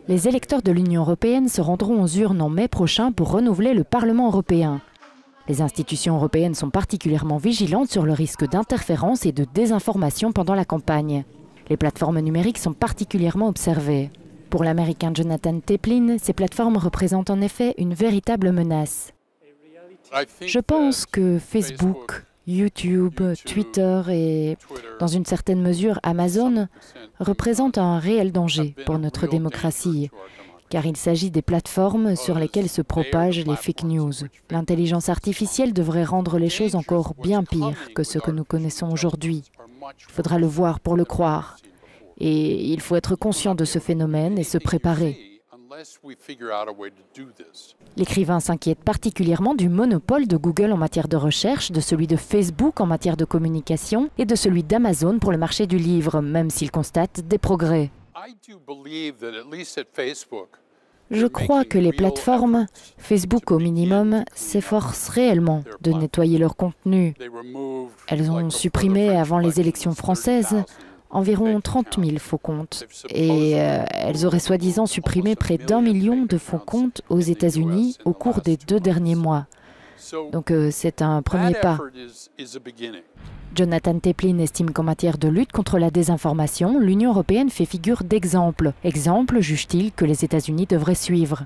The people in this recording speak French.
Les électeurs de l'Union européenne se rendront aux urnes en mai prochain pour renouveler le Parlement européen. Les institutions européennes sont particulièrement vigilantes sur le risque d'interférence et de désinformation pendant la campagne. Les plateformes numériques sont particulièrement observées. Pour l'Américain Jonathan Teplin, ces plateformes représentent en effet une véritable menace. Je pense que Facebook, YouTube, Twitter et, dans une certaine mesure, Amazon représentent un réel danger pour notre démocratie, car il s'agit des plateformes sur lesquelles se propagent les fake news. L'intelligence artificielle devrait rendre les choses encore bien pires que ce que nous connaissons aujourd'hui. Il faudra le voir pour le croire. Et il faut être conscient de ce phénomène et se préparer. L'écrivain s'inquiète particulièrement du monopole de Google en matière de recherche, de celui de Facebook en matière de communication et de celui d'Amazon pour le marché du livre, même s'il constate des progrès. Je crois que les plateformes, Facebook au minimum, s'efforcent réellement de nettoyer leur contenu. Elles ont supprimé, avant les élections françaises, environ 30 000 faux comptes. Et elles auraient soi-disant supprimé près d'1 million de faux comptes aux États-Unis au cours des 2 derniers mois. Donc c'est un premier pas. Jonathan Teplin estime qu'en matière de lutte contre la désinformation, l'Union européenne fait figure d'exemple. Exemple, juge-t-il, que les États-Unis devraient suivre.